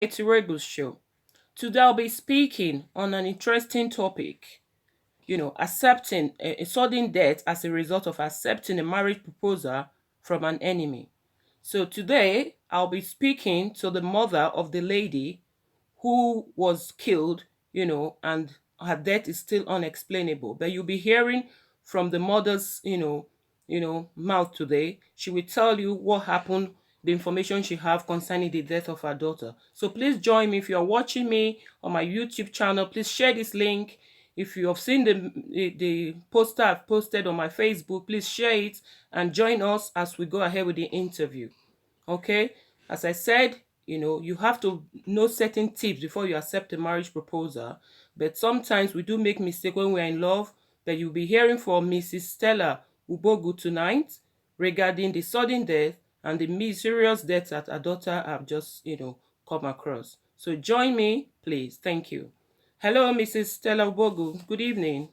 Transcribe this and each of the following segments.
It's Rego's show. Today I'll be speaking on an interesting topic. Accepting a sudden death as a result of accepting a marriage proposal from an enemy. So today I'll be speaking to the mother of the lady who was killed, and her death is still unexplainable. But you'll be hearing from the mother's, mouth today. She will tell you what happened, the information she have concerning the death of her daughter. So please join me. If you are watching me on my YouTube channel, please share this link. If you have seen the poster I've posted on my Facebook, please share it and join us as we go ahead with the interview. Okay, as I said, you have to know certain tips before you accept a marriage proposal. But sometimes we do make mistake when we are in love. But you'll be hearing from Mrs. Stella Ubogu tonight regarding the sudden death and the mysterious death that her daughter have just come across. So join me, please. Thank you. Hello, Mrs. Stella Ubogu. Good evening.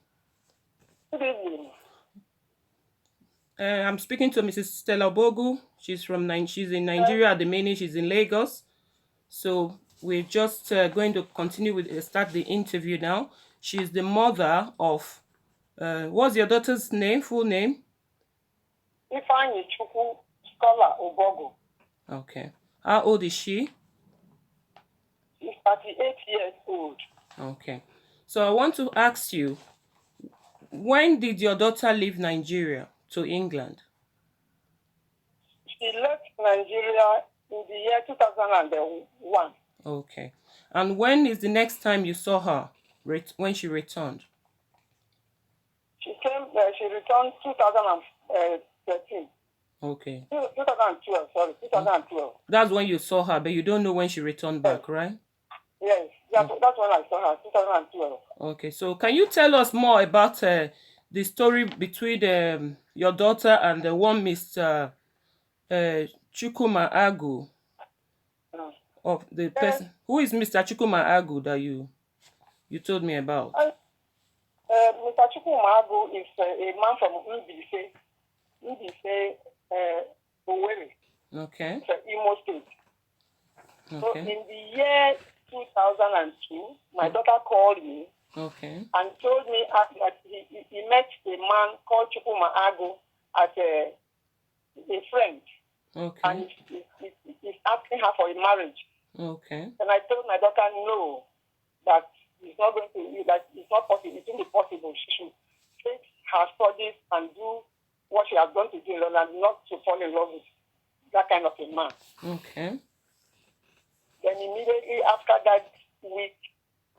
Good evening. I'm speaking to Mrs. Stella Ubogu. She's in Nigeria at the minute. She's in Lagos. So we're just going to continue with start the interview now. She's the mother of what's your daughter's name? Full name? Ifeanyi Chukwu Scholar Ubogu. Okay. How old is she? She's 38 years old. Okay. So I want to ask you, when did your daughter leave Nigeria to England? She left Nigeria in the year 2001. Okay. And when is the next time you saw her when she returned? She returned 2013. Okay. 2012, sorry, 2012. That's when you saw her, but you don't know when she returned back, right? Yes, that's when I saw her, 2012. Okay, so can you tell us more about the story between your daughter and the one Mr. Chukuma Agu, of the person who is Mr. Chukuma Agu that you told me about? Mr. Chukuma Agu is a man from Mbise, Owerri. Okay. It's Imo State. Okay. So in the year 2002, my daughter called me and told me that he met a man called Chukuma Agu as a friend. Okay. And he's asking her for a marriage. Okay. And I told my daughter no, that it's not going to, that it's not possible, it won't be possible. She should take her studies and do what she has done to do in London, and not to fall in love with that kind of a man. Okay. Then immediately after that week,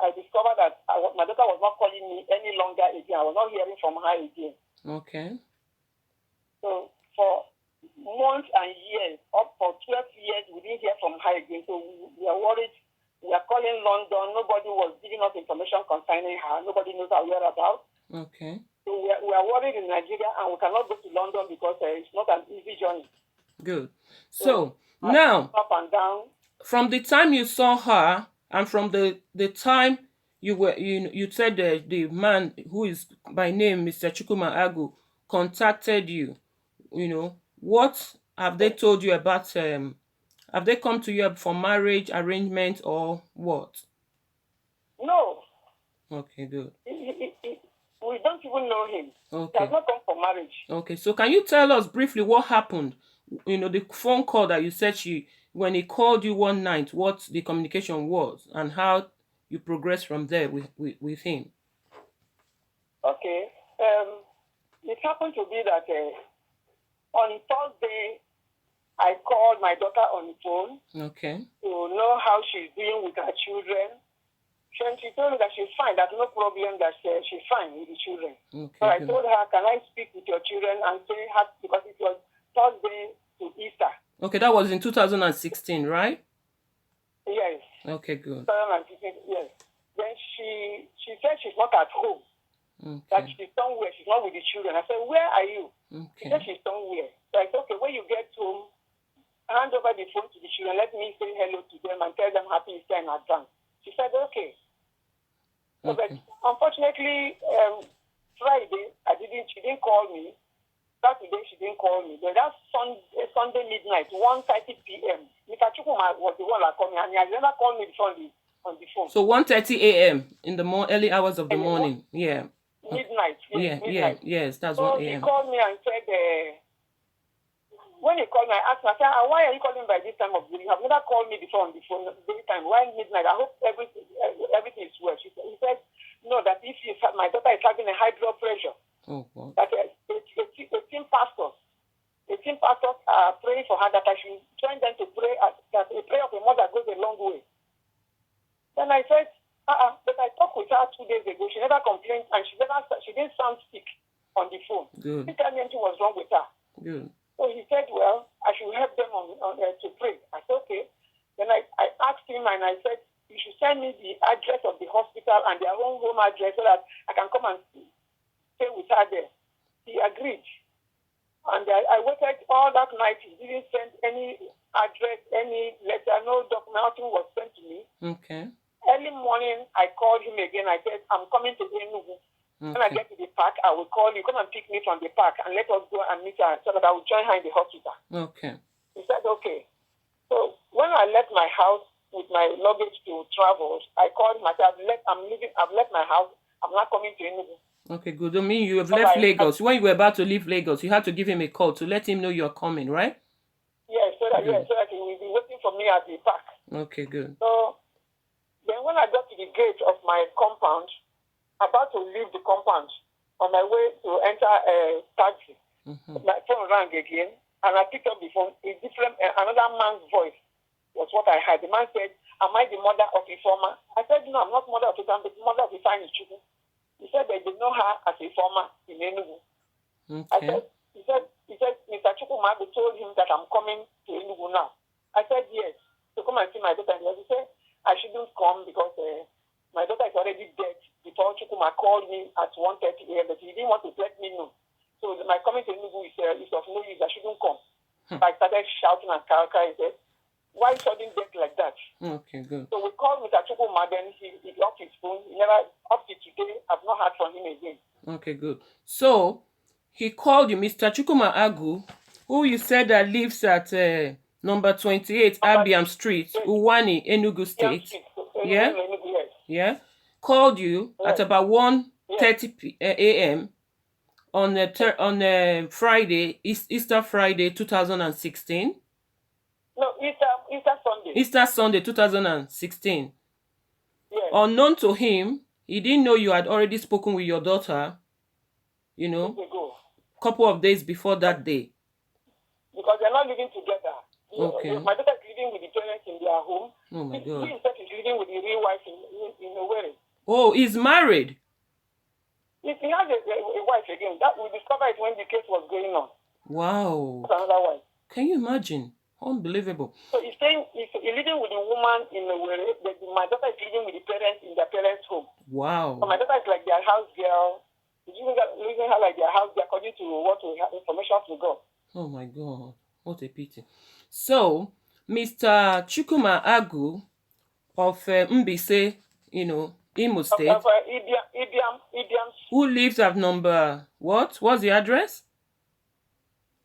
I discovered that my daughter was not calling me any longer again. I was not hearing from her again. Okay. So for months and years, up for 12 years, we didn't hear from her again. So we are worried. We are calling London. Nobody was giving us information concerning her. Nobody knows her whereabouts. Okay. So we are worried in Nigeria, and we cannot go to London because it's not an easy journey. Good. So now, up and down. From the time you saw her and from the time you said the man who is by name Mr. Chukuma Agu contacted you, what have they told you about have they come to you for marriage arrangement or what? No. Okay, good. We don't even know him. Okay. He has not come for marriage. Okay, so can you tell us briefly what happened? The phone call that you said when he called you one night, what the communication was and how you progressed from there with him. Okay. It happened to be that on Thursday, I called my daughter on the phone. Okay. To know how she's doing with her children. She told me that she's fine, there's no problem, that she's fine with the children. Okay, so I told her, can I speak with your children and say because it was Thursday to Easter. Okay, that was in 2016, right? Yes. Okay, good. 2016, yes. Then she said she's not at home. Okay. That she's somewhere, she's not with the children. I said, where are you? Okay. She said she's somewhere. So I said, okay, when you get home, hand over the phone to the children, let me say hello to them and tell them happy Easter in advance. She said, okay. So, but unfortunately, Friday, she didn't call me. Saturday, she didn't call me. But that Sunday midnight, 1:30 p.m., Mr. Chukuma was the one that called me, and he had never called me before on the phone. So 1:30 a.m. in the early hours of the morning. Yeah. Midnight. Yes, midnight. Yes, that's so 1 a.m. he called me and said, when he called me, I asked him, I said, why are you calling by this time of day? You have never called me before on the phone daytime. Why midnight? I hope everything is well. He said, no, that if my daughter is having a high blood pressure, that 18 pastors are praying for her, that I should join them to pray, that a prayer of a mother goes a long way. Then I said, but I talked with her 2 days ago. She never complained, and she didn't sound sick on the phone. Good. She didn't tell me anything was wrong with her. Good. So he said, well, I should help them to pray. I said, okay. Then I asked him, and I said, you should send me the address of the hospital and their own home address so that I can come and stay with her there. He agreed. And I waited all that night. He didn't send any address, any letter, no document, nothing was sent to me. Okay. Early morning, I called him again. I said, I'm coming to Enugu. Okay. When I get to the park, I will call you. Come and pick me from the park and let us go and meet her so that I will join her in the hospital. Okay. He said, okay. So when I left my house with my luggage to travel, I called him. I said, I've left my house. I'm not coming to Enugu. Okay, good. I mean, you have left Lagos. When you were about to leave Lagos, you had to give him a call to let him know you're coming, right? Yes, so that he will be waiting for me at the park. Okay, good. So then when I got to the gate of my compound, about to leave the compound, on my way to enter a taxi, my phone rang again, and I picked up the phone. Another man's voice was what I heard. The man said, am I the mother of Ifeoma? I said, no, I'm not mother of Ifeoma, but the mother of Ifeanyi Chukwu. He said they did know her as Ifeoma in Enugu. Okay. He said, Mr. Chukwumagu told him that I'm coming to Enugu now. I said, yes, to come and see my daughter. He said, I shouldn't come because my daughter is already dead before Chukwuma called me at 1:30 a.m., but he didn't want to let me know. So my coming to Enugu is of no use. I shouldn't come. So I started shouting and crying. He said, why sudden death like that? Okay, good. So we called Mr. Chukwuma, then he off his phone. He never, up to today, I've not heard from him again. Okay, good. So he called you, Mr. Chukwuma Agu, who you said that lives at number 28 Abiam Street, Uwani, Enugu State. Yeah? Yes. Yeah? Called you at about 1:30 a.m. on Friday, Easter Friday 2016. No, Easter Sunday. Easter Sunday 2016. Yes. Unknown to him, he didn't know you had already spoken with your daughter, you know, a couple of days before that day. Because they're not living together. Okay. My daughter is living with the parents in their home. Oh my God. He himself is living with the real wife in Owerri. Oh, he's married. If he has a wife again, that we discovered it when the case was going on. Wow. That's another wife. Can you imagine? Unbelievable. So he's saying he's living with the woman in Owerri, but my daughter is living with the parents in their parents' home. Wow. So my daughter is like their house girl. He's using her like their house girl according to what we have information we got. Oh my God. What a pity. So, Mr. Chukwuma Agu of Mbise, you know, Imo State, Ibiam, who lives at number, what? What's the address?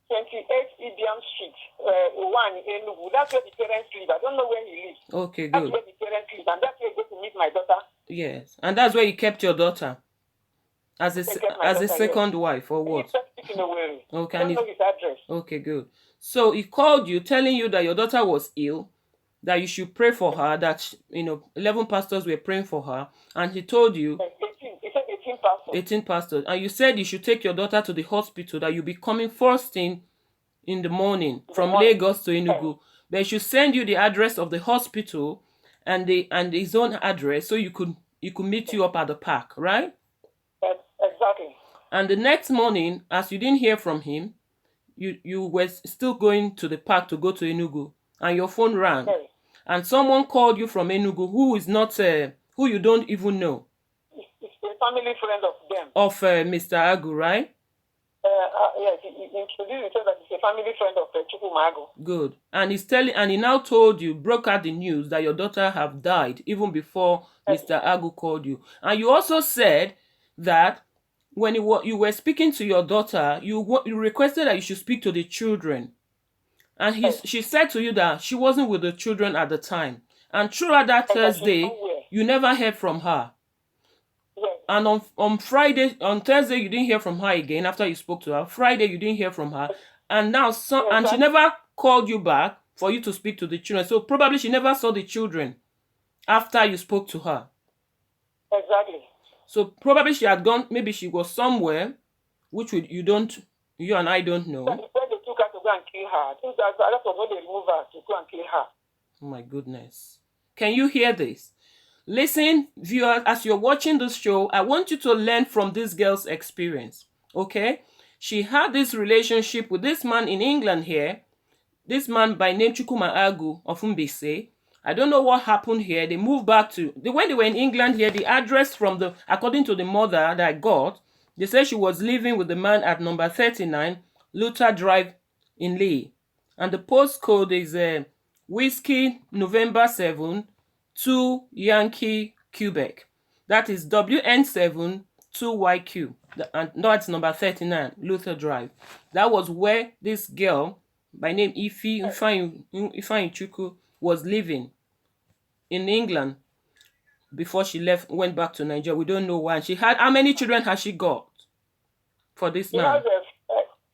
28 Ibiam Street, one in Enugu. That's where the parents live. I don't know where he lives. Okay, That's good. where the parents live, and that's where I go to meet my daughter. Yes. And that's where you kept your daughter? As a second wife, or what? Okay. I don't know his address. Okay, good. So he called you telling you that your daughter was ill, that you should pray for her, that, 11 pastors were praying for her, and he told you... 18. He said 18 pastors. 18 pastors. And you said you should take your daughter to the hospital, that you'll be coming first thing in the morning from Lagos to Enugu. But he should send you the address of the hospital and his own address so you could meet you up at the park, right? Exactly. And the next morning, as you didn't hear from him, you were still going to the park to go to Enugu, and your phone rang. Yes. And someone called you from Enugu who is not, who you don't even know. It's a family friend of them. Of Mr. Agu, right? Yes, he introduced himself that he's a family friend of Chukwumagu. Good. And he now told you, broke out the news that your daughter have died even before Mr. Agu called you. And you also said that when you were speaking to your daughter, you requested that you should speak to the children. And Yes. she said to you that she wasn't with the children at the time. And throughout that And that she's Thursday, somewhere. you never heard from her. Yes. And on Friday, on Thursday, you didn't hear from her again after you spoke to her. Friday, you didn't hear from her. And now, and she never called you back for you to speak to the children. So probably she never saw the children after you spoke to her. Exactly. So probably she had gone, maybe she was somewhere, which you and I don't know. When they took her to go and kill her, I think that was when they removed her to go and kill her. Oh my goodness. Can you hear this? Listen, viewers, as you're watching this show, I want you to learn from this girl's experience. Okay? She had this relationship with this man in England here. This man by name Chukuma Agu of Mbise. I don't know what happened here. They moved back to when they were in England here. The address according to the mother that I got, they said she was living with the man at number 39 Luther Drive in Lee, and the postcode is Whiskey November 7 2 Yankee Quebec. That is WN7 2YQ, and that's number 39 Luther Drive. That was where this girl by name Ifeanyi Chukwu was living in England before she went back to Nigeria. We don't know why. And she had, how many children has she got for this man? Has,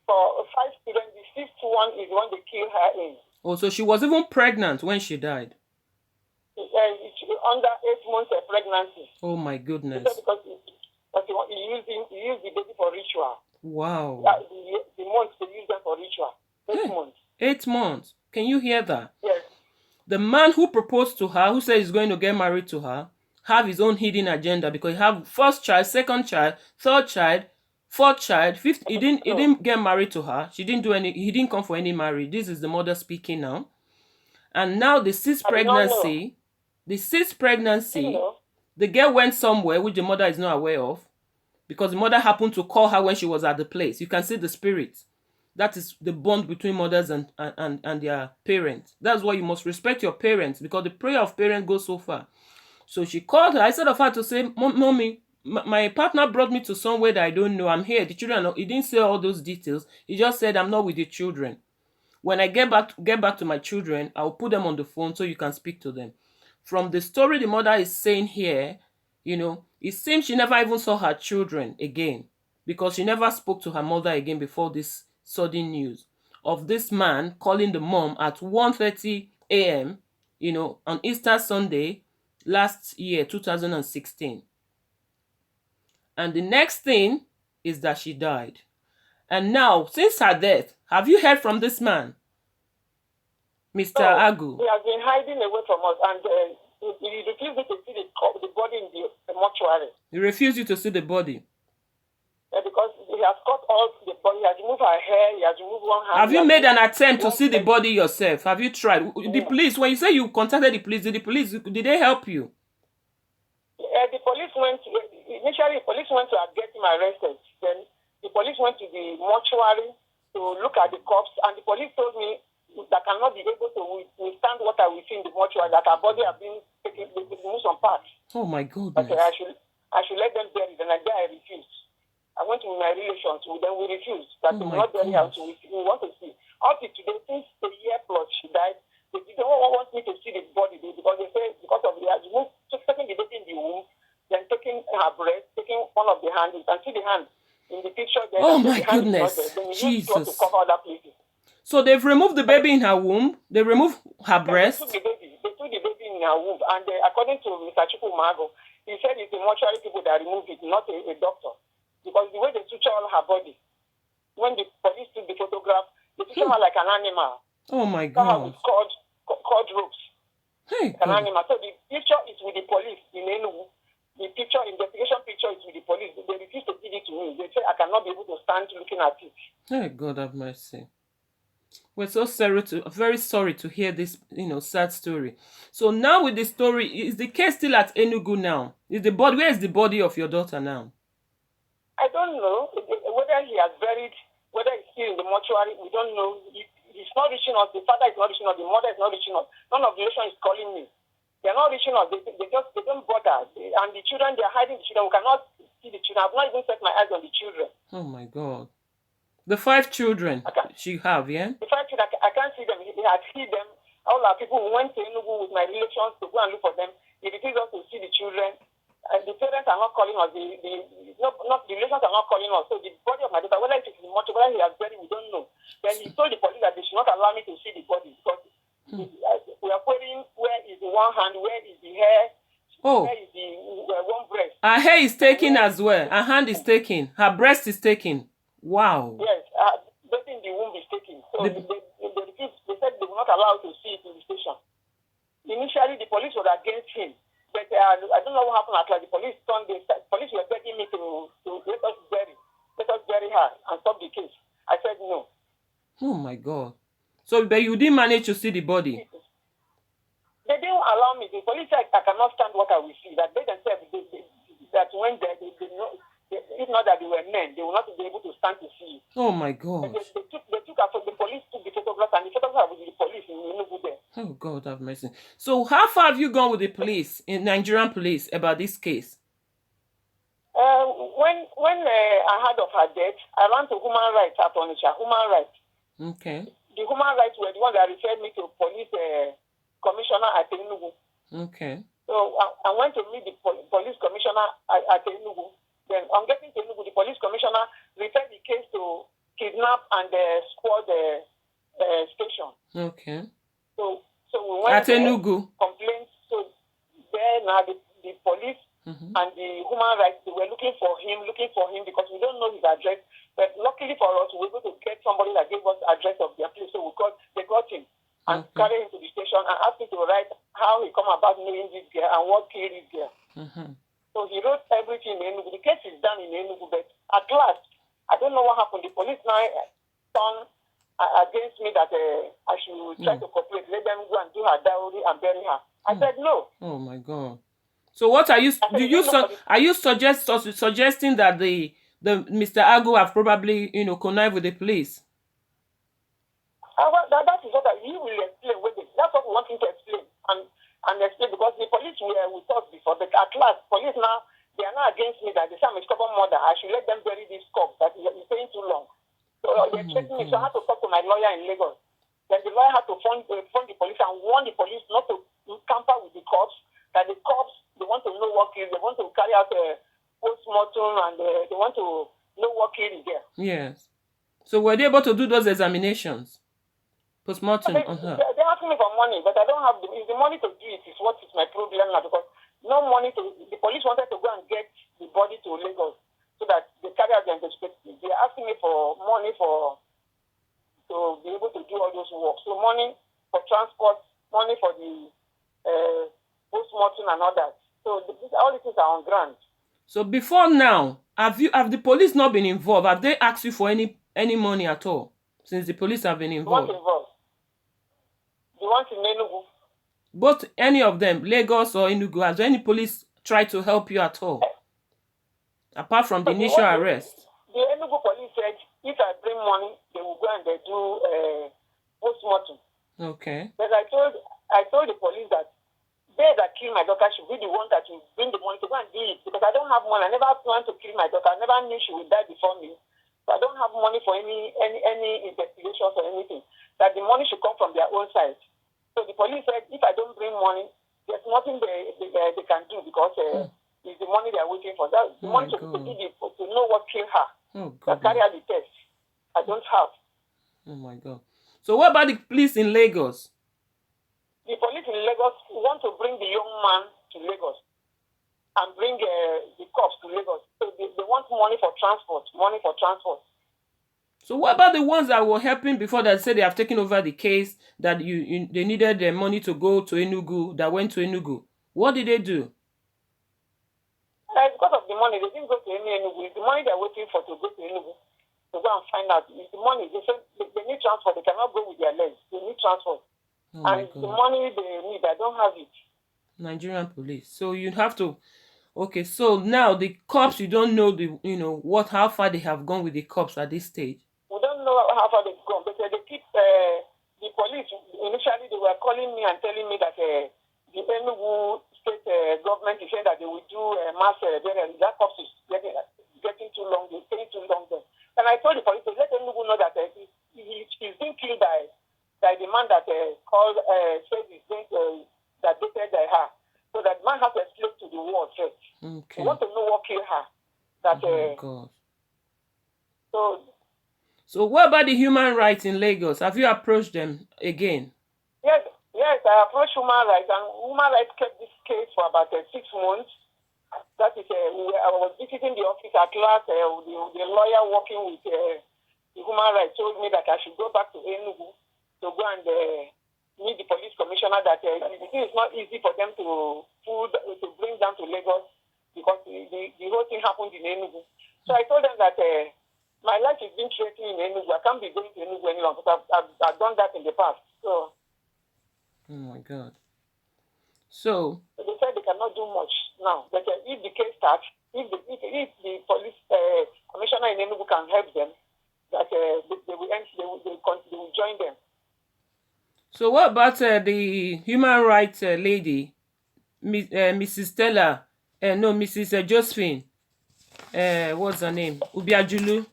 for 5 children, the 6th one is the one they killed her in. Oh, so she was even pregnant when she died. Under 8 months of pregnancy. Oh my goodness. Because he used the baby for ritual. Wow. The months they use them for ritual. 8 months. 8 months. Can you hear that? Yes. The man who proposed to her, who said he's going to get married to her, have his own hidden agenda, because he have first child, second child, third child, fourth child, fifth. He didn't get married to her. He didn't come for any marriage. This is the mother speaking now. And now the sixth pregnancy, the girl went somewhere which the mother is not aware of, because the mother happened to call her when she was at the place. You can see the spirit. That is the bond between mothers and their parents. That's why you must respect your parents, because the prayer of parents goes so far. So she called her. Instead of her to say, Mommy, my partner brought me to somewhere that I don't know. I'm here. The children, he didn't say all those details. He just said, I'm not with the children. When I get back to my children, I'll put them on the phone so you can speak to them. From the story the mother is saying here, it seems she never even saw her children again, because she never spoke to her mother again before this sudden news of this man calling the mom at 1:30 a.m., on Easter Sunday last year, 2016. And the next thing is that she died. And now, since her death, have you heard from this man, Mr. Agu? He has been hiding away from us, and he refused to see the body in the mortuary. He refused you to see the body? Because he has cut all the body, he has removed her hair, he has removed one hand. Have you made an attempt to see the body yourself? Have you tried? The police, when you say you contacted the police, did they help you? The police initially the police went to get him arrested. Then the police went to the mortuary to look at the corpse, and the police told me that cannot be able to withstand what I will see in the mortuary, that her body has been taken, they remove some parts. Oh my goodness. But I should let them bury it, and I refused. I went to my relations with them, we refused. That they will not bury her, so we want to see. Up to today, since a year plus she died, they don't want me to see the body, because they say because of the taking the baby in the womb, then taking her breast, taking one of the hands. You can see the hand in the picture there. Oh my goodness. Jesus. To cover other places. So they've removed the baby in her womb. They removed her breast. They took the baby in her womb, and according to Mr. Chukwumago, he said it's the mortuary people that removed it, not a doctor. Because the way they suture her body, when the police took the photograph, they suture her like an animal. Oh my God. Cord ropes. Hey, an animal. So the picture is with the police in Enugu. The investigation picture is with the police. They refuse to give it to me. They say I cannot be able to stand looking at it. Hey, God have mercy. We're so very sorry to hear this, sad story. So now with the story, is the case still at Enugu now? Where is the body of your daughter now? I don't know whether he has buried, whether he's still in the mortuary. We don't know. He's not reaching us. The father is not reaching us. The mother is not reaching us. None of the relation is calling me. They are not reaching us. They don't bother. And the children, they are hiding the children. We cannot see the children. I've not even set my eyes on the children. Oh my God. The 5 children she have, yeah? The 5 children, I can't see them. He had hid them. All our people who went to Enugu with my relations to go and look for them. He refused us to see the children. And the parents are not calling us. The relations are not calling us. So the body of my daughter, whether it is in the mortuary, whether he has buried, we don't know. Then he told the police that they should not allow me to see the body because we are querying where is the one hand, where is the hair, where is the one breast. Her hair is taken as well. Her hand is taken. Her breast is taken. Wow. Yes, nothing in the womb is taken. So they said they will not allow to see it in the station. Initially, the police were against him. But I don't know what happened after the police turned. The police were begging me to let us bury her and stop the case. I said no. Oh my God. So, but you didn't manage to see the body? They didn't allow me. The police said I cannot stand what I will see. That they themselves, that when they if not that they were men, they will not be able to stand to see. Oh my God. The police took the photograph and the photograph with the police in Enugu there. Oh God, have mercy. So how far have you gone with the police, in Nigerian police, about this case? When I heard of her death, I ran to human rights at Onitsha. Human rights. Okay. The human rights were the ones that referred me to police commissioner at Enugu. Okay. So I went to meet the police commissioner at Enugu. Then on getting to Enugu, the police commissioner referred the case to kidnap and squad station. Okay. So we went at Enugu. Complaints. So there now the police and the human rights, they were looking for him because we don't know his address. But luckily for us, we were able to get somebody that gave us the address of their place. So they got him and carried him to the station and asked him to write how he come about knowing this girl and what killed this girl. So he wrote everything in Enugu. The case is done in Enugu, but at last, I don't know what happened. The police now turned against me that I should try to cooperate, let them go and do her dowry and bury her. I said no. Oh my God. So what are you? Are you suggesting that the Mr. Agu have probably connived with the police? That is what he will explain with it. That's what we want him to explain and explain because the police were with us before, but at last, police now they are not against me that they say I'm a stubborn mother. I should let them bury this corpse that is staying too long. So they're checking me. So I had to talk to my lawyer in Lagos. Then the lawyer had to phone the police and warn the police not to tamper with the corpse. That the corpse, they want to know what killed. They want to carry out a post-mortem and they want to know what killed there. Yes. So were they able to do those examinations? Post-mortem on her? They're asking me for money, but I don't have the money to do it. Is what is my problem now because no money to. The police wanted to go and get the body to Lagos so that they carry out the investigation. They're asking me for money to be able to do all those work. So money for transport, money for the post-mortem and all that. So all these things are on ground. So before now, have the police not been involved? Have they asked you for any money at all since the police have been involved? The ones in Enugu. Both any of them, Lagos or Enugu, has any police tried to help you at all? Apart from the initial arrest. The Enugu police said if I bring money, they will go and they do post-mortem. Okay. But I told the police that they that kill my daughter should be the one that will bring the money to go and do it because I don't have money. I never planned to kill my daughter. I never knew she would die before me. So I don't have money for any investigations or anything. That the money should come from their own side. So the police said if I don't bring money, there's nothing they can do because it's the money they're waiting for. That the money to know what killed her. That carry out the test. I don't have. Oh my God. So what about the police in Lagos? The police in Lagos want to bring the young man to Lagos and bring the cops to Lagos. So they want money for transport. So what about the ones that were helping before that said they have taken over the case, that they needed the money to go to Enugu, that went to Enugu? What did they do? Because of the money, they didn't go to Enugu. It's the money they're waiting for to go to Enugu to go and find out. It's the money. They said they need transport. They cannot go with their legs. They need transport. Oh and the money they need, I don't have it. Nigerian police. So you have to. Okay, so now the cops, you don't know how far they have gone with the cops at this stage. We don't know how far they've gone, but they keep the police. Initially, they were calling me and telling me that the the Enugu state government is saying that they will do mass burial. That corpse is getting too long. They're staying too long there. And I told the police to let Enugu know that he's being killed by the man that said he's going to, that dated her. So that man has to escape to the world first. Okay. We want to know what killed her. That, God. So what about the human rights in Lagos? Have you approached them again? Yes, I approached human rights, and human rights kept this case for about 6 months. That is, I was visiting the office at last. The lawyer working with the human rights told me that I should go back to Enugu to go and meet the police commissioner. That it is not easy for them to bring them to Lagos because the whole thing happened in Enugu. So I told them that my life is being threatened in Enugu. I can't be going to Enugu any longer because I've done that in the past. So. Oh my God. So they said they cannot do much now. But if the case starts, if the police commissioner in Enugu can help them, that they will join them. So what about the human rights lady, Mrs. Stella? No, Mrs. Josephine. What's her name? Ubiajulu.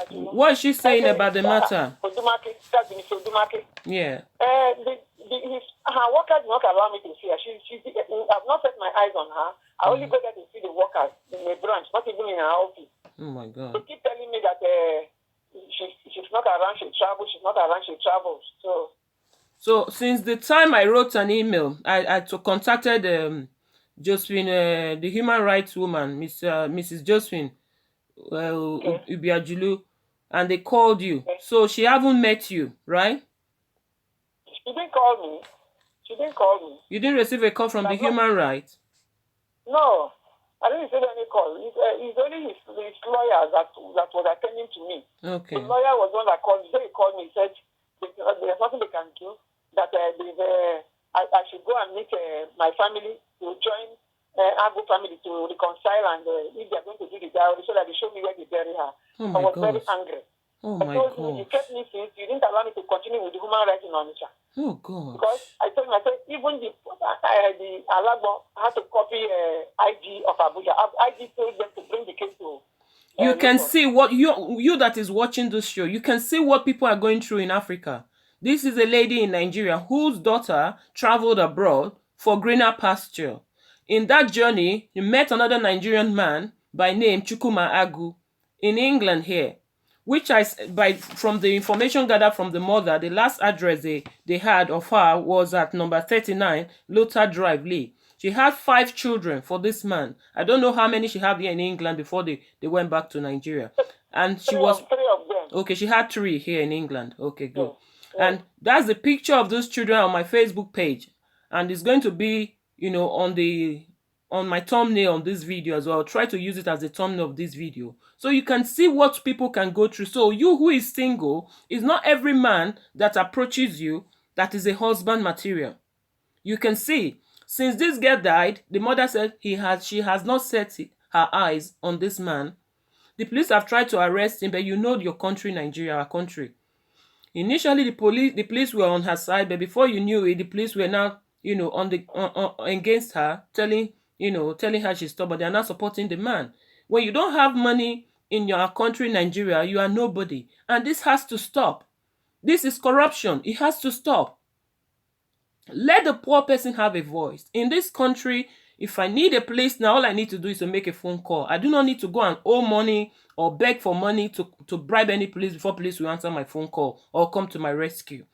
What is she saying about the matter? Odumake, that's Mr. Odumake. Yeah. Her workers do not allow me to see her. I've not set my eyes on her. I only go there to see the workers in the branch, not even in her office. Oh my God. They keep telling me that she's not around, she travels. She's not around, she travels. So since the time I wrote an email, I contacted Josephine, the human rights woman, Mrs. Josephine Ubiajulu, and they called you. Okay. So she haven't met you, right? She didn't call me. You didn't receive a call from the human rights? No, I didn't receive any call. It's only his lawyer that was attending to me. Okay. The lawyer was one that called me. So he called me. He said there's nothing they can do. That I should go and meet my family to join Agbo family to reconcile, and if they're going to do the diary so that they show me where they bury her. Oh my I was God. very angry. Oh I my told God. you kept me since you didn't allow me to continue with the human rights in Onitsha. Oh God. Because I told him, I said, even the Alagbo had to copy IG of Abuja. IG told them to bring the case to. You can see what you that is watching this show. You can see what people are going through in Africa. This is a lady in Nigeria whose daughter traveled abroad for greener pasture. In that journey, he met another Nigerian man by name Chukuma Agu in England here, which from the information gathered from the mother, the last address they had of her was at number 39 Luther Drive, Lee. She had 5 children for this man. I don't know how many she had here in England before they went back to Nigeria. And she was 3 of them. Okay, she had 3 here in England. Okay, good. Yeah. And that's the picture of those children on my Facebook page. And it's going to be, on my thumbnail on this video as well. I'll try to use it as the thumbnail of this video. So you can see what people can go through. So you who is single, it's not every man that approaches you that is a husband material. You can see, since this girl died, the mother said she has not set her eyes on this man. The police have tried to arrest him, but your country, Nigeria, our country. Initially, the police were on her side, but before you knew it, the police were now, against her, telling her she's stubborn. They are not supporting the man. When you don't have money in your country, Nigeria, you are nobody. And this has to stop. This is corruption. It has to stop. Let the poor person have a voice. In this country, if I need a place now, all I need to do is to make a phone call. I do not need to go and owe money or beg for money to bribe any police before police will answer my phone call or come to my rescue.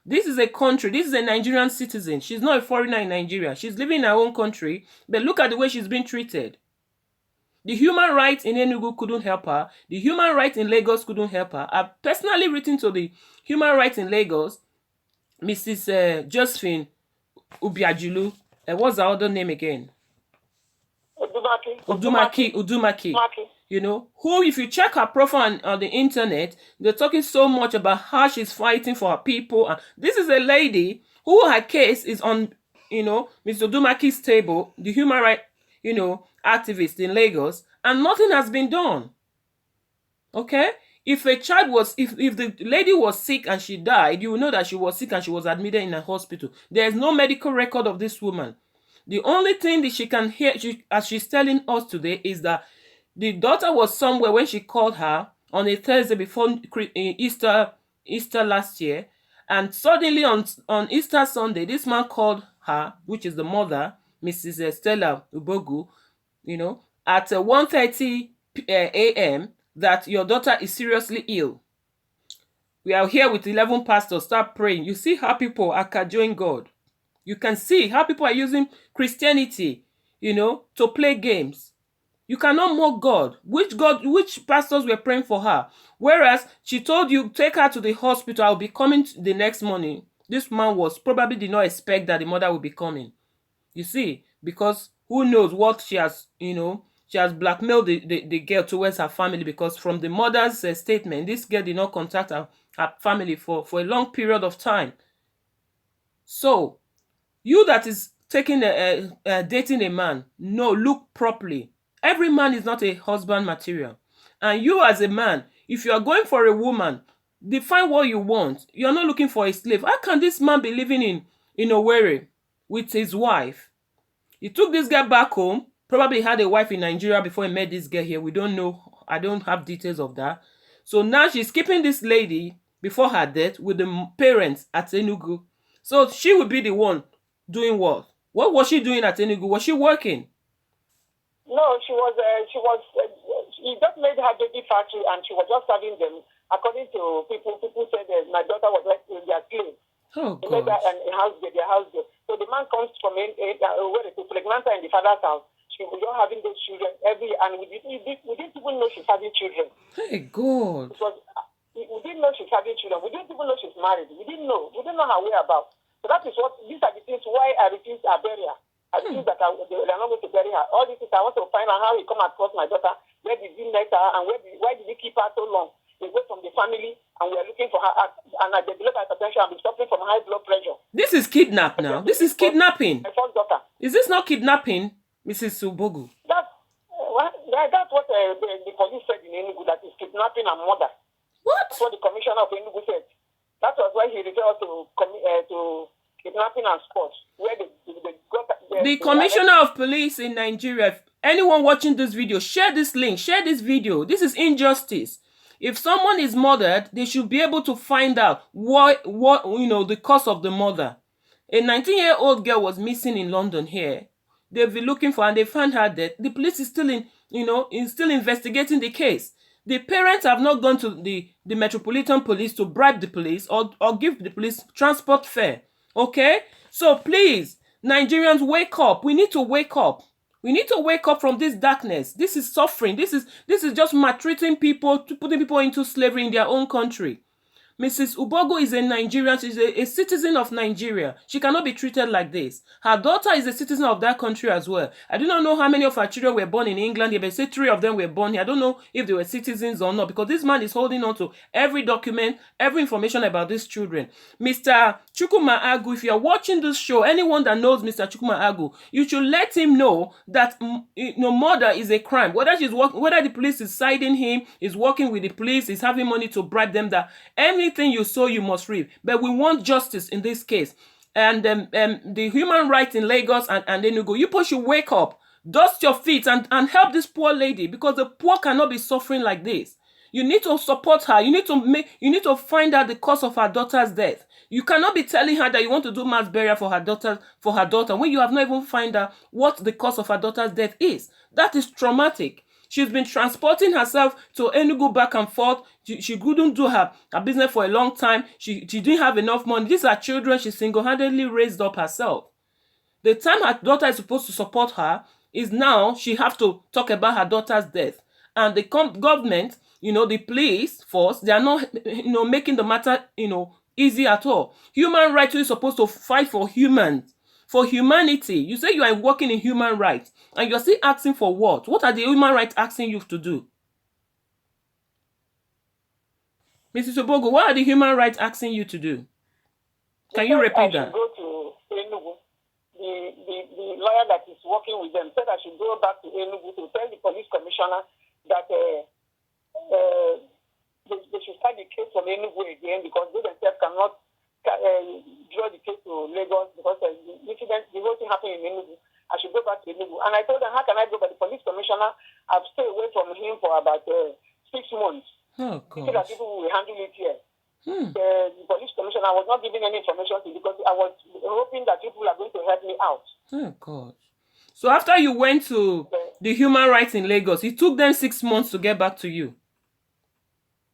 This is a country. This is a Nigerian citizen. She's not a foreigner in Nigeria. She's living in her own country. But look at the way she's been treated. The human rights in Enugu couldn't help her. The human rights in Lagos couldn't help her. I've personally written to the human rights in Lagos, Mrs. Josephine Ubiajulu. What's her other name again? Udumaki. Who, if you check her profile on the internet, they're talking so much about how she's fighting for her people. And this is a lady who her case is on, Mr. Udumaki's table, the human rights, activist in Lagos, and nothing has been done. Okay? If a child was, if the lady was sick and she died, you will know that she was sick and she was admitted in a hospital. There is no medical record of this woman. The only thing that she can hear, as she's telling us today, is that the daughter was somewhere when she called her on a Thursday before Easter last year, and suddenly on Easter Sunday, this man called her, which is the mother, Mrs. Stella Ubogu, at 1:30 a.m. that your daughter is seriously ill. We are here with 11 pastors. Start praying. You see how people are cajoling God. You can see how people are using Christianity, to play games. You cannot mock God. Which pastors were praying for her? Whereas she told you, take her to the hospital, I'll be coming the next morning. This man probably did not expect that the mother would be coming. You see, because who knows what she has, she has blackmailed the girl towards her family, because from the mother's statement, this girl did not contact her family for a long period of time. So, you that is dating a man, no, look properly. Every man is not a husband material. And you as a man, if you are going for a woman, define what you want. You're not looking for a slave. How can this man be living in Owerri with his wife? He took this girl back home, probably had a wife in Nigeria before he met this girl here. We don't know. I don't have details of that. So now she's keeping this lady before her death with the parents at Enugu. So she would be the one doing what? What was she doing at Enugu? Was she working? No, she just made her baby factory and she was just serving them. According to people said that my daughter was like their slave. Oh, God. They made her a house girl, their house girl. So the man comes from where to pregnant her in the father's house. She was just having those children every year, and we didn't even know she's having children. Hey, God. We didn't know she's having children. We didn't even know she's married. We didn't know her whereabouts. So that is these are the things why I refused her burial. I feel that they're not going to bury her. All these things, I want to find out how he come across my daughter. Where did he met her, and why did he keep her so long? We went from the family, and we are looking for her, and I developed hypertension. I'm suffering from high blood pressure. This is kidnap now. This is kidnapping. My first daughter. Is this not kidnapping, Mrs. Ubogu? That's what the police said in Enugu, that is kidnapping and murder. What? That's what the commissioner of Enugu said. That was why he referred to kidnapping and sport, where the commissioner of police in Nigeria. Anyone watching this video, share this link, share this video. This is injustice. If someone is murdered, they should be able to find out what the cause of the murder. A 19-year-old girl was missing in London here. They've been looking for her and they found her dead. The police is still still investigating the case. The parents have not gone to the Metropolitan Police to bribe the police or give the police transport fare. Okay? So please, Nigerians, wake up. We need to wake up. We need to wake up from this darkness. This is suffering. This is just maltreating people, putting people into slavery in their own country. Mrs. Ubogu is a Nigerian. She's a citizen of Nigeria. She cannot be treated like this. Her daughter is a citizen of that country as well. I do not know how many of her children were born in England. They say 3 of them were born here. I don't know if they were citizens or not, because this man is holding on to every document, every information about these children. Mr. Chukwuma Agu, if you are watching this show, anyone that knows Mr. Chukwuma Agu, you should let him know that murder is a crime. Whether the police is siding him, is working with the police, is having money to bribe them, that anything you sow, you must reap. But we want justice in this case. And the human rights in Lagos and Enugu, you should wake up, dust your feet and help this poor lady, because the poor cannot be suffering like this. You need to support her. You need to find out the cause of her daughter's death. You cannot be telling her that you want to do mass burial for her daughter when you have not even found out what the cause of her daughter's death is. That is traumatic. She's been transporting herself to Enugu back and forth. She couldn't do her business for a long time. She didn't have enough money. These are children she single-handedly raised up herself. The time her daughter is supposed to support her is now she have to talk about her daughter's death. And the government, the police force, they are not, making the matter, easy at all. Human rights is supposed to fight for humans. For humanity. You say you are working in human rights and you're still asking for what? What are the human rights asking you to do? Mrs. Ubogu, what are the human rights asking you to do? Can you repeat that? Go to Enugu. The lawyer that is working with them said I should go back to Enugu to tell the police commissioner that the back to Enugu. And I told them, how can I go? But the police commissioner, I've stayed away from him for about 6 months. Oh, So that gosh. people will handle it here. Hmm. The police commissioner, I was not giving any information to because I was hoping that people are going to help me out. Oh, gosh. So after you went to the human rights in Lagos, it took them 6 months to get back to you.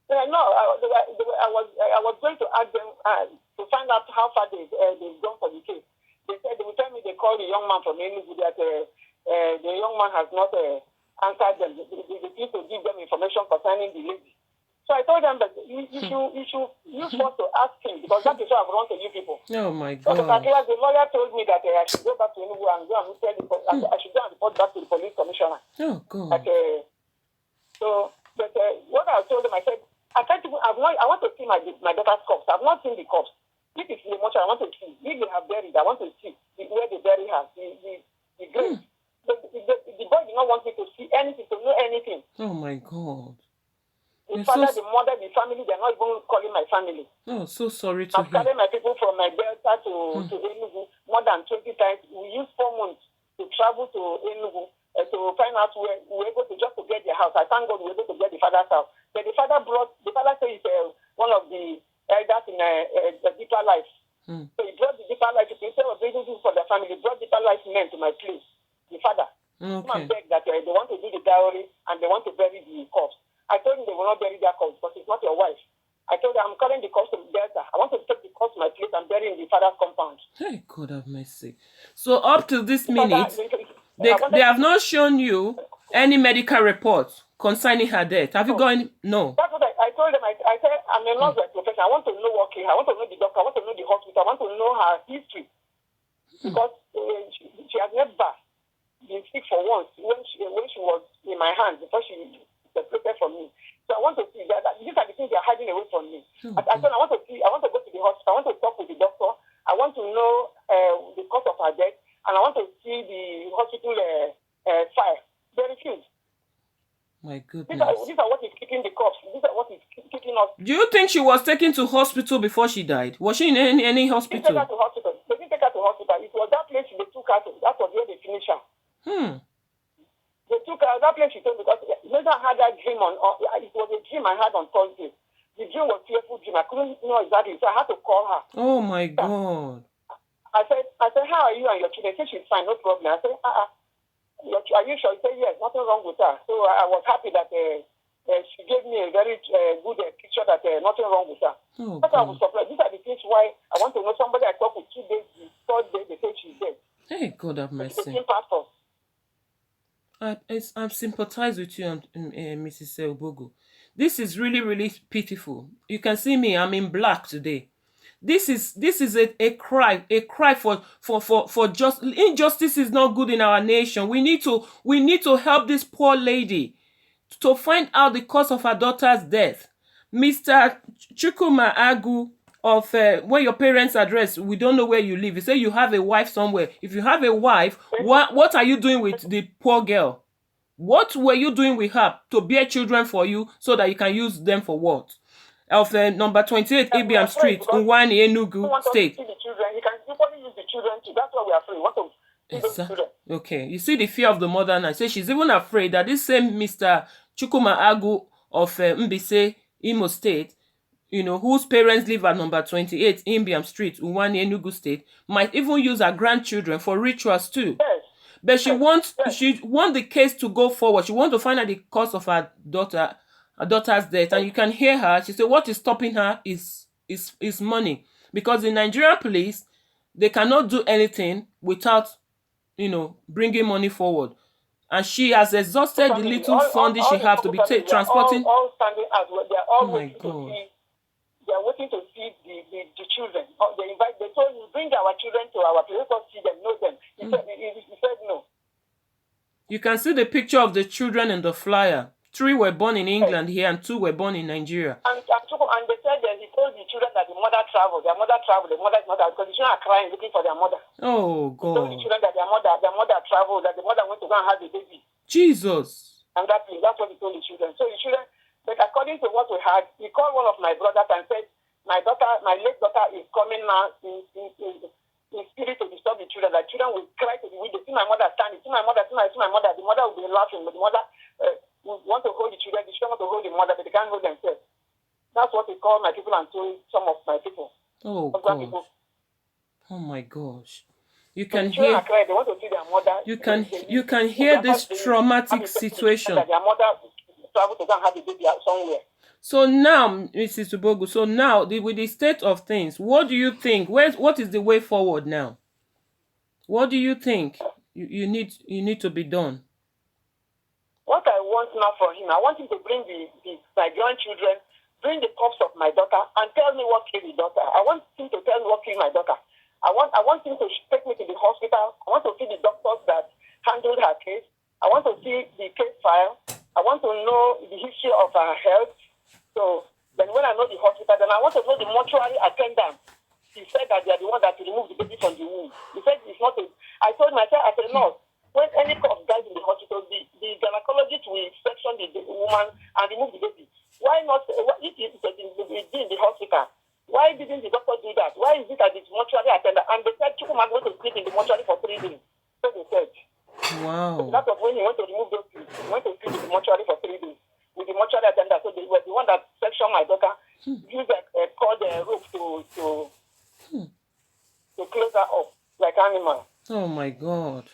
No, I was going to ask them to find out how far they've gone for the case. They said they will tell me they called the young man from Enugu that the young man has not answered them. They refused to give them information concerning the lady. So I told them that you should use what to ask him because that is what I've run to you people. Oh, my So the God. lawyer told me that I should go back to Enugu and go and tell I should go and report back to the police commissioner. Oh, God. But what I told them, I said, I want to see my daughter's corpse. I've not seen the corpse. This is the much I want to see. If they have buried, I want to see where they bury her, the grave. The boy did not want me to see anything, to know anything. Oh, my God. The father, the mother, the family, they're not even calling my family. Oh, so sorry to I've carried my people from my Delta to Enugu more than 20 times. We used 4 months to travel to Enugu to find out where we were able to just to get their house. I thank God we were able to get the father's house. But the father said he's one of the elders in the deeper life. So he brought the deeper life instead of bringing things for their family. He brought deeper life men to my place. The father. Come and beg that they want to do the dowry and they want to bury the corpse. I told him they will not bury their corpse because it's not your wife. I told them I'm calling the corpse to Delta. I want to take the corpse to my place and bury in the father's compound. Hey, God have mercy. So up to this minute, they have not shown you any medical report concerning her death. Have you got any? No. That's what I told them. I said I'm a nurse by profession. I want to know what came. I want to know the doctor. I want to know the hospital. I want to know her history because she has never been sick for once when she was in my hand before she separated from me. So I want to see that these are the things they are hiding away from me. I said I want to go to the hospital. I want to talk with the doctor. I want to know the cause of her death, and I want to see the hospital file. They refuse. My goodness. These are what is keeping the corpse. These are what is keeping us. Do you think she was taken to hospital before she died? Was she in any hospital? They didn't take her to hospital. They didn't take her to hospital. It was that place they took her to. That was where they finished her. They took her that place she told me because later I had that dream it was a dream I had on Thursday. The dream was a fearful dream. I couldn't know exactly, so I had to call her. Oh my God. I said, how are you and your children? She said she's fine, no problem. I said, are you sure? She said, yes, nothing wrong with her. So I was happy that she gave me a very good picture that nothing wrong with her. Oh, That's why I was surprised. These are the things why I want to know somebody I talked with 2 days, the third day, they say she's dead. Hey, God have mercy. Pastor. I sympathize with you, Mrs. Obogo. This is really, really pitiful. You can see me, I'm in black today. This is a cry for just injustice is not good in our nation. We need to help this poor lady to find out the cause of her daughter's death. Mr. Chukuma Agu of where your parents' address, we don't know where you live. You say you have a wife somewhere. If you have a wife, what are you doing with the poor girl? What were you doing with her to bear children for you so that you can use them for what? Of number 28 Ibiam Street, Unwani, Enugu State. You can only use the children too. That's why we are afraid. We want to see those children. Okay, you see the fear of the mother now. Say she's even afraid that this same Mr. Chukuma Agu of Mbise, Imo State, whose parents live at number 28 Ibiam Street, Unwani, Enugu State, might even use her grandchildren for rituals too. Yes. But she wants the case to go forward. She wants to find out the cause of her daughter's death. And you can hear her. She said what is stopping her is money. Because the Nigerian police, they cannot do anything without, bringing money forward. And she has exhausted the little funding she has to be transporting. All standing out. They are all my God. They are waiting to see the children. They told you bring our children to our place. Let us see them, know them. He said no. You can see the picture of the children in the flyer. 3 were born in England here and 2 were born in Nigeria. And they said that he told the children that the mother traveled. Their mother traveled. The mother is not there because the children are crying looking for their mother. Oh God. He told the children that their mother traveled, that the mother went to go and have the baby. Jesus. And that's what he told the children. So the children, but according to what we had, he called one of my brothers and said, my late daughter is coming now. in spirit to disturb the children. The children will cry to the window, see my mother standing, see my mother, see my mother. The mother will be laughing, but the mother will want to hold the children want to hold the mother, but they can't hold themselves. That's what they call my people and told some of my people. Oh God. People. Oh my gosh. You can hear. Cry, they want to see their mother. You can hear this traumatic situation. That their mother travel to go and have the baby somewhere. So now, Mrs. Tubogu, so now with the state of things, what do you think? What is the way forward now? What do you think you need to be done? What I want now for him, I want him to bring my grandchildren, bring the corpse of my daughter, and tell me what killed the daughter. I want him to tell me what killed my daughter. I want him to take me to the hospital. I want to see the doctors that handled her case. I want to see the case file. I want to know the history of her health. So then when I know the hospital, then I want to know the mortuary attendant. He said that they are the one that removed the baby from the womb. He said it's not I told myself, I said, no, when any corpse dies in the hospital, the gynecologist will section the woman and remove the baby. Why not, if it's in the hospital, why didn't the doctor do that? Why is it that it's mortuary attendant? And they said, Chukwuma going to sleep in the mortuary for 3 days. So they said. Wow. That was when he went to remove those things. He went to sleep in the mortuary for 3 days with the mortuary attendant. So they were the one that sectioned my daughter, used called the rope to close her up like animal. Oh my God.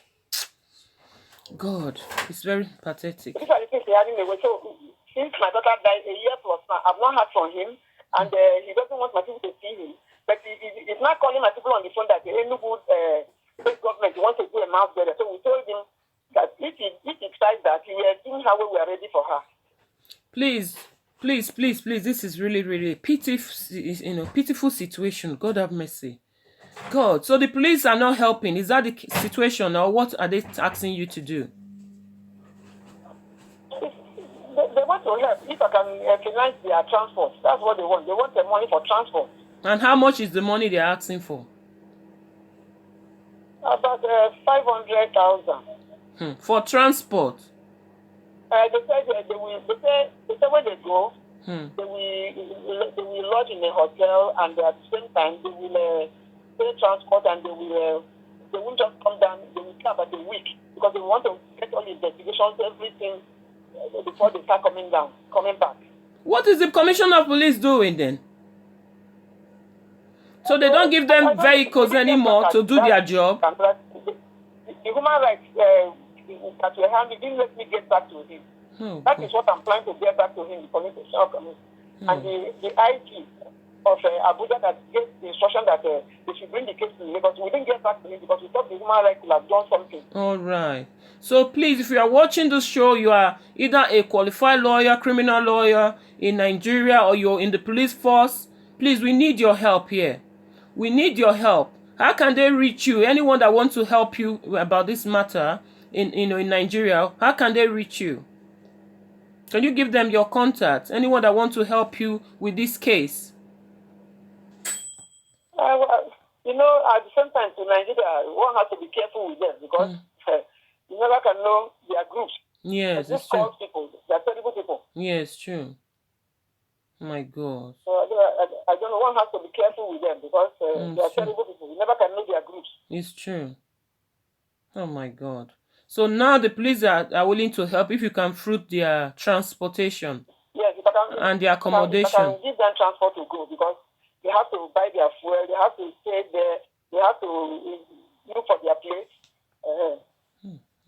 God, it's very pathetic. These are the things they had in the way. So since my daughter died a year plus now, I've not heard from him. And he doesn't want my people to see him. But he's not calling my people on the phone that the Enugu state government wants to do a mass burial. So we told him that if he decides that, we are seeing how we are ready for her. Please. This is really, really pitiful situation. God have mercy. God. So the police are not helping. Is that the situation, or what are they asking you to do? They want to help. If I can finance their transport, that's what they want. They want the money for transport. And how much is the money they're asking for? About 500,000. For transport. They said when they go, they will lodge in a hotel, and at the same time they will pay transport, and they won't just come down. They will come about a week because they want to get all the investigations, everything, before they start coming back. What is the commissioner of police doing then? So they don't give them vehicles anymore to do their job? The human rights that we have, didn't let me get back to him. That is what I'm planning to get back to him, the commissioner. And the IG of Abuja that gave the instruction that they should bring the case to Lagos. We didn't get back to him because we thought the human rights would have done something. All right. So please, if you are watching this show, you are either a qualified lawyer, criminal lawyer in Nigeria, or you're in the police force, please, we need your help here. We need your help. How can they reach you? Anyone that wants to help you about this matter in Nigeria, how can they reach you? Can you give them your contact? Anyone that wants to help you with this case? At the same time, to Nigeria, one has to be careful with them because you never can know their groups. Yes, it's true. People, they're terrible people. Yes, true. My God. So I don't know. One has to be careful with them because they are terrible people. You never can know their groups. It's true. Oh my God. So now the police are willing to help if you can fruit their transportation. Yes, and their accommodation. I can give them transport to go because they have to buy their fuel, they have to stay there, they have to look for their place.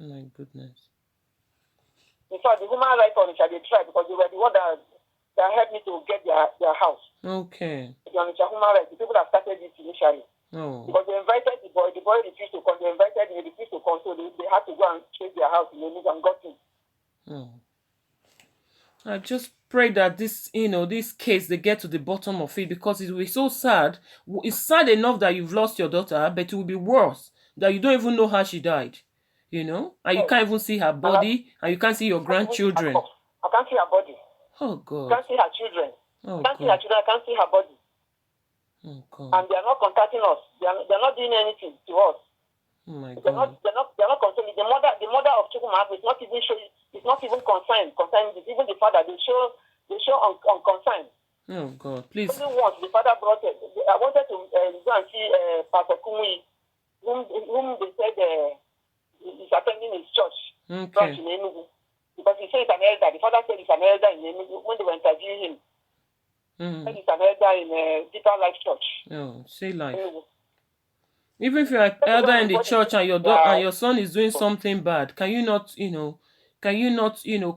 My goodness. In fact, the human rights Onitsha, they tried because they were the one that helped me to get their house. Okay. The Onitsha human rights, the people that started this initially. Oh. Because they invited the boy refused to come, they invited him, he refused to come, so they had to go and chase their house in the news and got him. Oh. I just pray that this case, they get to the bottom of it, because it will be so sad. It's sad enough that you've lost your daughter, but it will be worse that you don't even know how she died. And you can't even see her body, and you can't see your grandchildren. I can't see her body. Oh God. I can't see her children. Oh, I can't see her children. I can't see her body. Oh God. And they are not contacting us. They are not doing anything to us. Oh my God. They're not concerned. The mother of Chukwuma is not even showing. It's not even concerned. Even the father, they show unconcerned. Oh God, please. Only once the father brought it. I wanted to go and see Pastor Kumi Okay. in Enugu. Because he said he's an elder. The father said he's an elder in Enugu when they were interviewing him. Said he's an elder in Deeper Life Church. Oh, say life. Enugu. Even if you're an elder in the church and your son is doing something bad, can you not,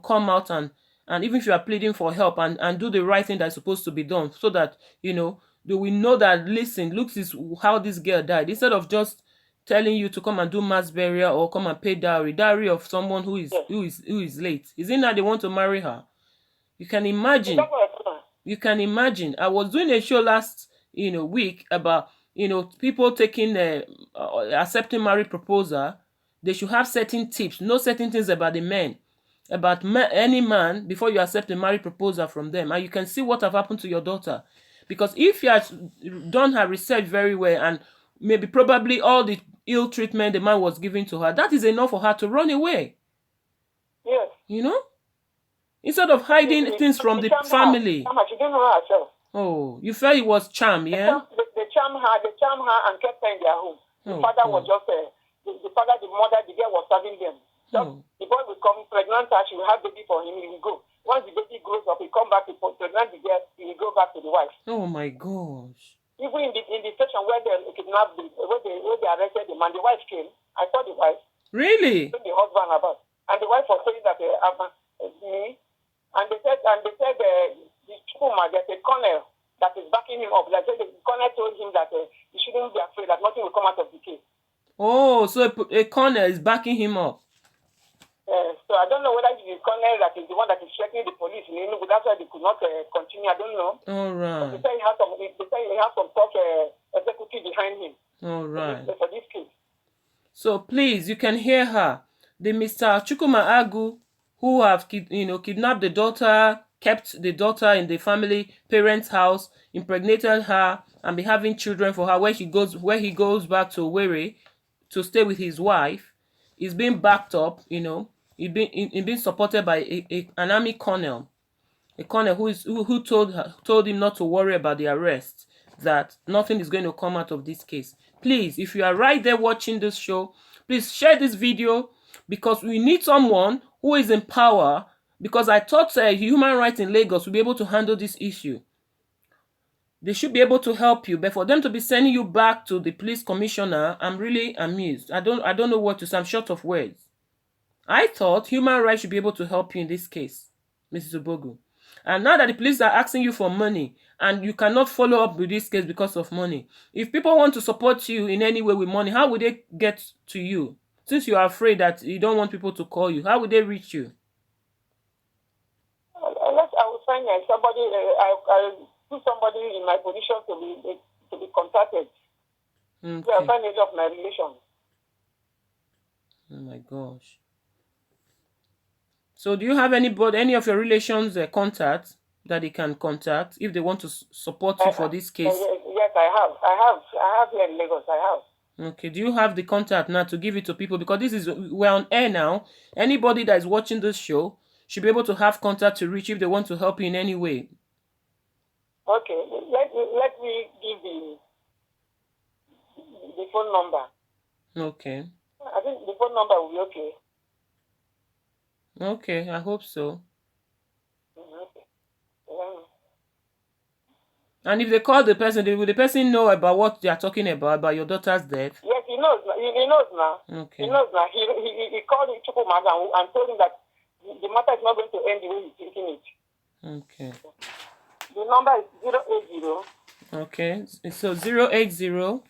come out and even if you are pleading for help and do the right thing that's supposed to be done so that, they will know that, listen, look, this is how this girl died. Instead of just telling you to come and do mass burial or come and pay dowry of someone who is late. Is it not they want to marry her? You can imagine. You can imagine. I was doing a show last, week about, people taking accepting marriage proposal. They should have certain tips, know certain things about the men, about any man before you accept a marriage proposal from them. And you can see what have happened to your daughter. Because if you had done her research very well and maybe probably all the ill treatment the man was giving to her, that is enough for her to run away. Yes. Instead of hiding things from the family. She didn't know herself. Oh, you felt it was charm, yeah? They charm her and kept her in their home. The father was just the father, the mother, the girl was serving them. So the boy will come pregnant her, she will have baby for him, he will go. Once the baby grows up, he come back to pregnant the girl, he will go back to the wife. Oh my gosh. Even in the station where they kidnapped where they arrested the man, the wife came. I saw the wife. Really? The husband about. And the wife was saying that me. And they said the Chukuma, there's a colonel that is backing him up. Like the colonel told him that he shouldn't be afraid that nothing will come out of the case. Oh, so a colonel is backing him up. So I don't know whether the colonel that is the one that is threatening the police in Enugu. That's why they could not continue. I don't know. All right. But they say he has some top executive behind him. All right. For this case. So please, you can hear her. The Mr. Chukuma Agu, who have kidnapped the daughter, kept the daughter in the family parents' house, impregnated her, and be having children for her where he goes back to Owerri to stay with his wife, is being backed up, he's being supported by an army colonel, a colonel who told him not to worry about the arrest, that nothing is going to come out of this case. Please, if you are right there watching this show, please share this video, because we need someone who is in power, because I thought human rights in Lagos will be able to handle this issue. They should be able to help you, but for them to be sending you back to the police commissioner, I'm really amused. I don't know what to say. I'm short of words. I thought human rights should be able to help you in this case, Mrs. Obogu. And now that the police are asking you for money and you cannot follow up with this case because of money, if people want to support you in any way with money, how would they get to you? Since you are afraid that you don't want people to call you, how would they reach you? I will find somebody. I put somebody in my position to be contacted. Okay. So I find any of my relations. Oh my gosh. So do you have any of your relations contact that they can contact if they want to support you for this case? Yes, I have here in Lagos. I have. Okay. Do you have the contact now to give it to people? Because we're on air now. Anybody that is watching this show should be able to have contact to reach if they want to help you in any way. Okay. Let me give the phone number. Okay. I think the phone number will be okay. Okay, I hope so. Okay. Yeah. And if they call the person, will the person know about what they are talking about your daughter's death? Yes, he knows. He knows now. Okay. He knows now. He called Chukwuma and told him that the matter is not going to end the way he's thinking it. Okay. The number is 080. Okay. So 080.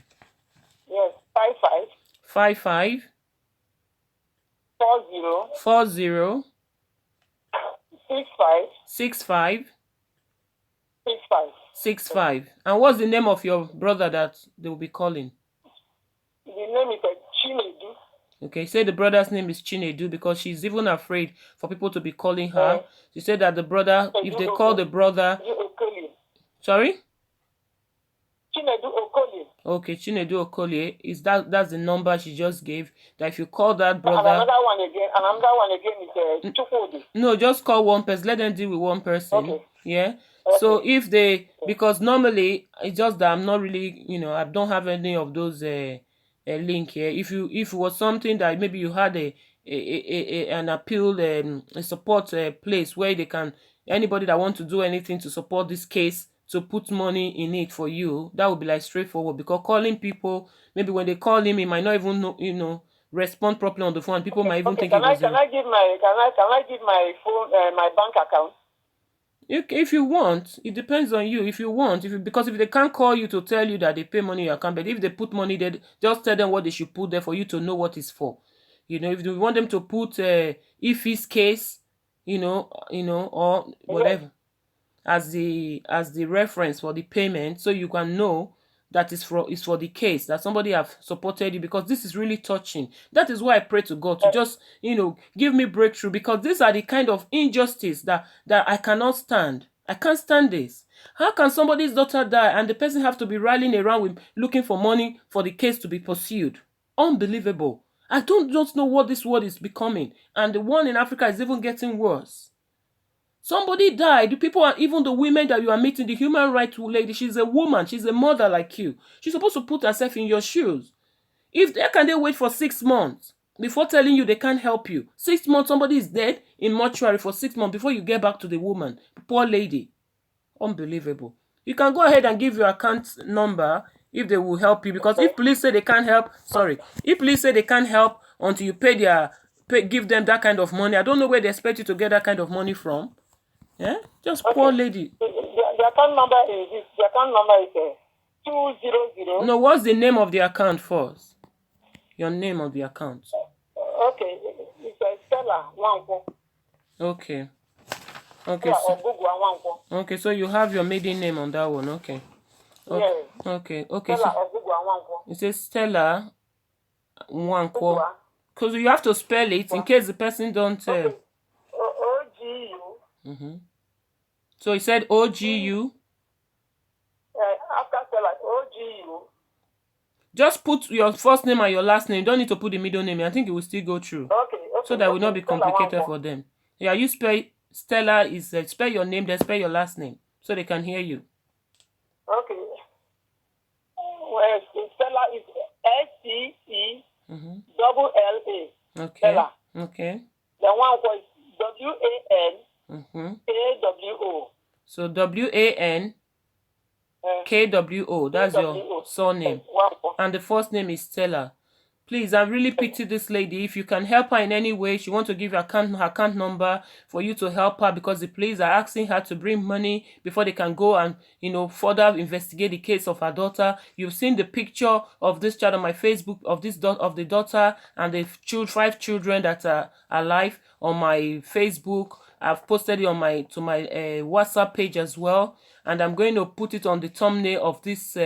Yes, 55. 40. 65. 65. And what's the name of your brother that they will be calling? The name is Chinedu. Okay, say the brother's name is Chinedu because she's even afraid for people to be calling her. She said that the brother, if they call the brother... Sorry? Chinedu Okolie. Okay, Chinedu Okolie. That's the number she just gave. That if you call that brother... And another one again is Chukwudi. No, just call one person. Let them deal with one person. Okay. Yeah? Okay. So if they... Because normally, it's just that I'm not really... I don't have any of those link here. If it was something that maybe you had a an appeal, a support place where they can, anybody that want to do anything to support this case, to put money in it for you, that would be like straightforward. Because calling people, maybe when they call him, he might not even know, respond properly on the phone. People might even think it was can I give my phone, my bank account? If you want, it depends on you. If you want, because if they can't call you to tell you that they pay money in your account, but if they put money there, just tell them what they should put there for you to know what it's for. If you want them to put Ife's case, or whatever, as the reference for the payment, so you can know that is for the case that somebody have supported you, because this is really touching. That is why I pray to God to just give me breakthrough, because these are the kind of injustice that I cannot stand. I can't stand this. How can somebody's daughter die and the person have to be rallying around with looking for money for the case to be pursued? Unbelievable. I don't just know what this world is becoming, and the one in Africa is even getting worse. Somebody died. The people, even the women that you are meeting, the human rights lady, she's a woman. She's a mother like you. She's supposed to put herself in your shoes. Can they wait for 6 months before telling you they can't help you? 6 months, somebody is dead in mortuary for 6 months before you get back to the woman. Poor lady. Unbelievable. You can go ahead and give your account number if they will help you. Because if police say they can't help, if police say they can't help until you give them that kind of money, I don't know where they expect you to get that kind of money from. Yeah, just poor lady. The account number is 200. No, what's the name of the account first? Your name of the account. Okay, it's Stella Nwankwo. Okay. Okay, so you have your maiden name on that one. Okay. Yes. Okay. Stella Nwankwo. It says Stella Nwankwo. Because you have to spell it in case the person don't. OGU. So he said OGU. After Stella, OGU. Just put your first name and your last name. You don't need to put the middle name. I think it will still go through. Okay. So that will not be complicated for them. Yeah, you spell Stella spell your name, then spell your last name so they can hear you. Okay. Well, Stella is STELLA. Okay. Stella. Okay. The one was WANKWO. So WANKWO. That's your surname. And the first name is Stella. Please, I really pity this lady. If you can help her in any way, she wants to give her account number for you to help her, because the police are asking her to bring money before they can go and further investigate the case of her daughter. You've seen the picture of this child on my Facebook of the daughter and the 5 children that are alive on my Facebook. I've posted it on my WhatsApp page as well, and I'm going to put it on the thumbnail of this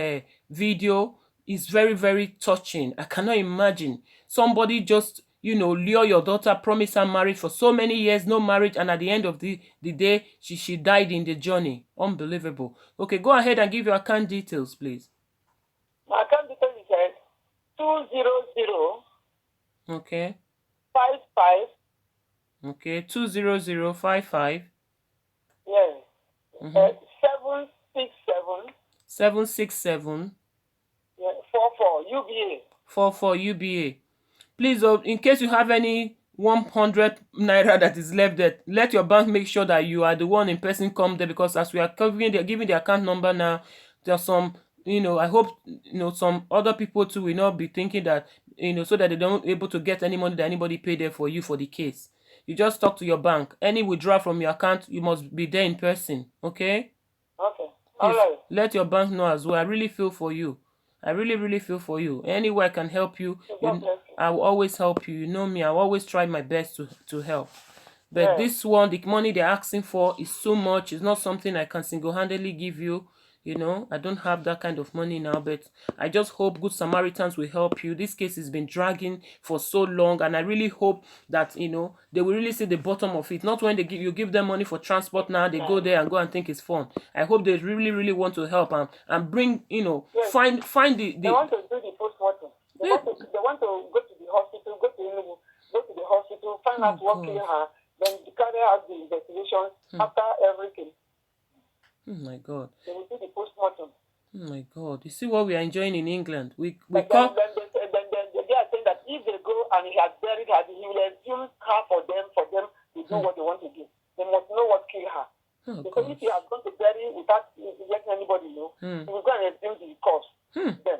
video. It's very, very touching. I cannot imagine somebody just, lure your daughter, promise her marriage for so many years, no marriage, and at the end of the day, she died in the journey. Unbelievable. Okay, go ahead and give your account details, please. My account details is 200. Okay. 55. Okay, 20055. Yes. 767. 767. 44 UBA. 44 UBA. Please, in case you have any 100 naira that is left there, let your bank make sure that you are the one in person come there, because as we are giving the account number now, there's some, I hope, some other people too will not be thinking that, so that they don't able to get any money that anybody paid there for you for the case. You just talk to your bank. Any withdrawal from your account, you must be there in person, okay? Okay. Please, all right. let your bank know as well. I really feel for you. I really, really feel for you. Any way I can help you, I will always help you. You know me, I will always try my best to help. But this one, the money they're asking for is so much. It's not something I can single-handedly give you. I don't have that kind of money now, but I just hope Good Samaritans will help you. This case has been dragging for so long, and I really hope that, they will really see the bottom of it. Not when you give them money for transport now, they go there and go and think it's fun. I hope they really, really want to help and bring, find the... They want to do the post-mortem. They want to go to the hospital, go to the hospital, find out what killed her, then carry out the investigation after everything. Oh my God. They will do the post-mortem. Oh my God. You see what we are enjoying in England? We call... Then they are saying that if they go and he had buried her, he will assume her for them to do what they want to do. They must know what killed her. Oh, because if he has gone to bury without letting anybody know, he will go and assume the cause. Then.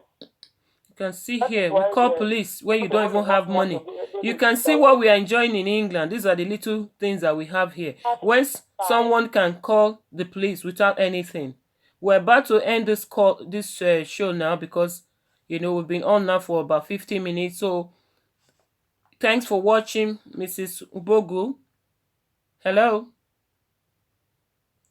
You can see That here, we call police when you don't even have money. You can see what we are enjoying in England. These are the little things that we have here. When someone can call the police without anything. We're about to end this show now because, you know, we've been on now for about 15 minutes. So, thanks for watching, Mrs. Ubogu. Hello.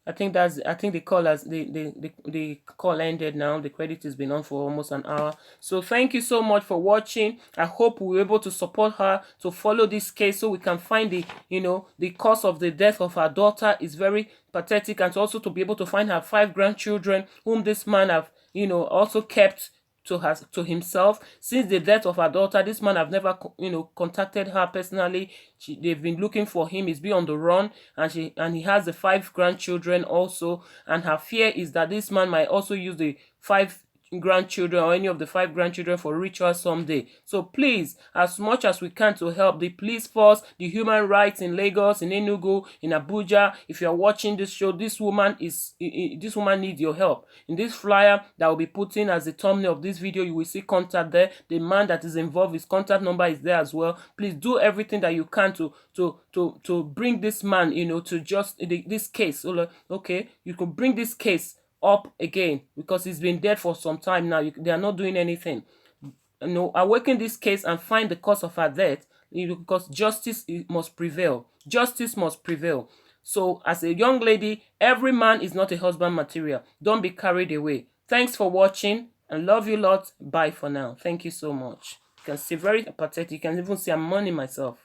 I think the call has the call ended now. The credit has been on for almost an hour. So thank you so much for watching. I hope we were able to support her to follow this case so we can find the cause of the death of her daughter is very pathetic, and also to be able to find her 5 grandchildren whom this man have also kept to himself. Since the death of her daughter, this man have never contacted her personally. They've been looking for him. He's been on the run, and he has the 5 grandchildren also, and her fear is that this man might also use the 5 grandchildren or any of the 5 grandchildren for ritual someday. So please, as much as we can to help the police force, the human rights in Lagos, in Enugu, in Abuja, if you're watching this show, this woman needs your help. In this flyer that will be put in as the thumbnail of this video, you will see contact there. The man that is involved, his contact number is there as well. Please do everything that you can to bring this man to this case. Okay, you can bring this case up again because he's been dead for some time now. They are not doing anything. Awaken this case and find the cause of her death, because justice must prevail. Justice must prevail. So as a young lady, every man is not a husband material. Don't be carried away. Thanks for watching and love you lot. Bye for now. Thank you so much. You can see very pathetic. You can even see I'm mourning myself.